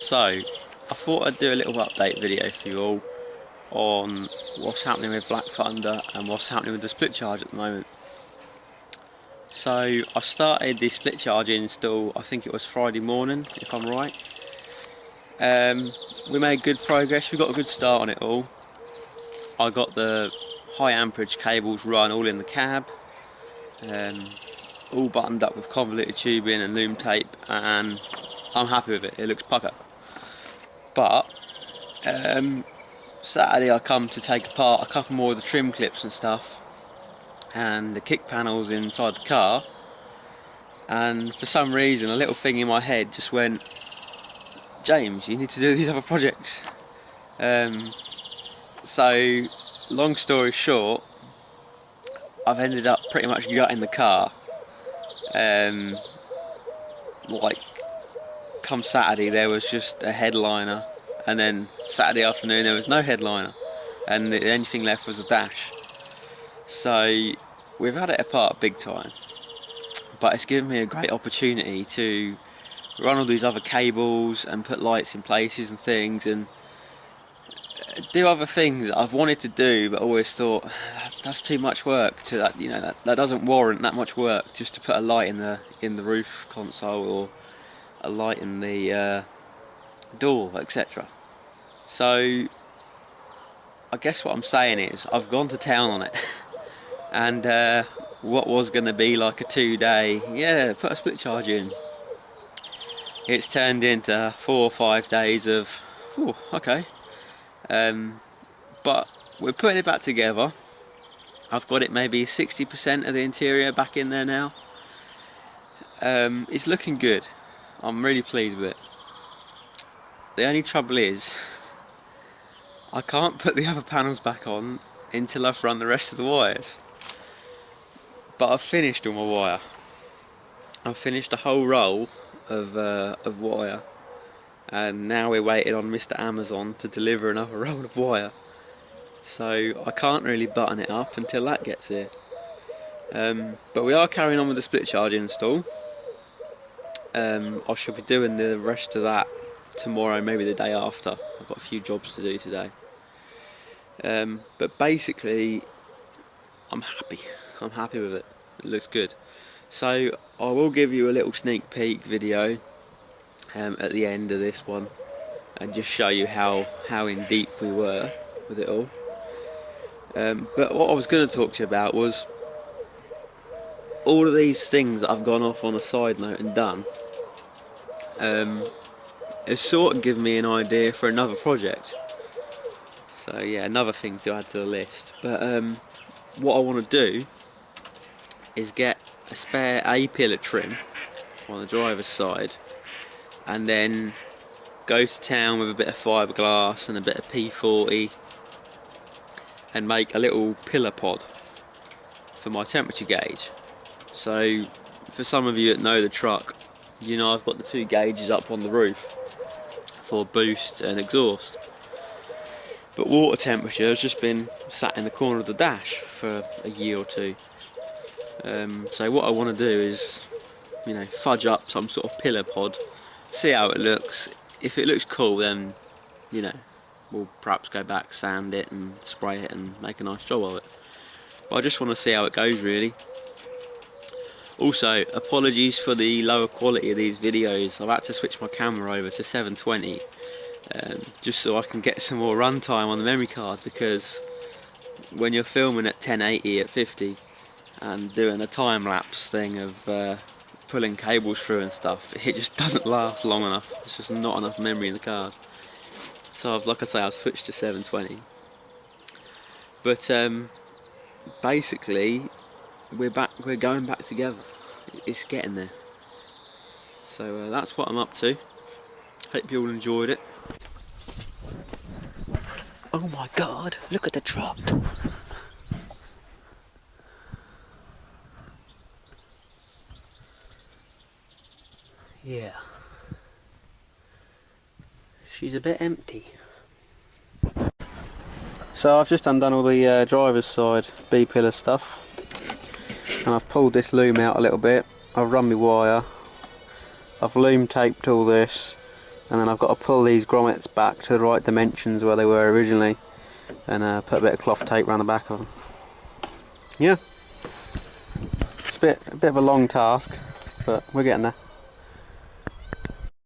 So, I thought I'd do a little update video for you all on what's happening with Black Thunder and what's happening with the split charge at the moment. So, I started the split charge install, I think it was Friday morning, if I'm right. We made good progress, we got a good start on it all. I got the high amperage cables run all in the cab, all buttoned up with convoluted tubing and loom tape, and I'm happy with it, it looks pucker. But Saturday I come to take apart a couple more of the trim clips and stuff and the kick panels inside the car, and for some reason a little thing in my head just went, James, you need to do these other projects. So long story short, I've ended up pretty much gutting the car. Like come Saturday there was just a headliner, and then Saturday afternoon there was no headliner, and the only thing left was a dash. So we've had it apart big time, but it's given me a great opportunity to run all these other cables and put lights in places and things, and do other things that I've wanted to do but always thought that's too much work to that, you know, that doesn't warrant that much work just to put a light in the roof console or a light in the door, etc. So I guess what I'm saying is I've gone to town on it and what was going to be like a 2-day, yeah, put a split charge in, it's turned into 4 or 5 days of, oh, okay. But we're putting it back together. I've got it maybe 60% of the interior back in there now. It's looking good. I'm really pleased with it. The only trouble is I can't put the other panels back on until I've run the rest of the wires. But I've finished all my wire. I've finished a whole roll of wire, and now we're waiting on Mr. Amazon to deliver another roll of wire. So I can't really button it up until that gets here. But we are carrying on with the split charge install. I shall be doing the rest of that tomorrow, maybe the day after. I've got a few jobs to do today. But basically, I'm happy. I'm happy with it. It looks good. So I will give you a little sneak peek video at the end of this one, and just show you how in deep we were with it all. But what I was going to talk to you about was all of these things that I've gone off on a side note and done. It's sort of given me an idea for another project. So yeah, another thing to add to the list. But what I want to do is get a spare A-pillar trim on the driver's side, and then go to town with a bit of fiberglass and a bit of P40 and make a little pillar pod for my temperature gauge. So for some of you that know the truck, you know I've got the 2 gauges up on the roof for boost and exhaust, but water temperature has just been sat in the corner of the dash for a year or 2. So what I want to do is, you know, fudge up some sort of pillar pod, see how it looks. If it looks cool, then, you know, we'll perhaps go back, sand it and spray it and make a nice job of it. But I just want to see how it goes, really. Also, apologies for the lower quality of these videos. I've had to switch my camera over to 720 just so I can get some more runtime on the memory card, because when you're filming at 1080 at 50 and doing a time-lapse thing of pulling cables through and stuff, it just doesn't last long enough. There's just not enough memory in the card. So like I say, I've switched to 720. But basically we're going back together. It's getting there. So that's what I'm up to. Hope you all enjoyed it. Oh my god, look at the truck. Yeah, she's a bit empty. So I've just undone all the driver's side B-pillar stuff, and I've pulled this loom out a little bit. I've run my wire, I've loom taped all this, and then I've got to pull these grommets back to the right dimensions where they were originally, and put a bit of cloth tape around the back of them. Yeah, it's a bit of a long task, but we're getting there.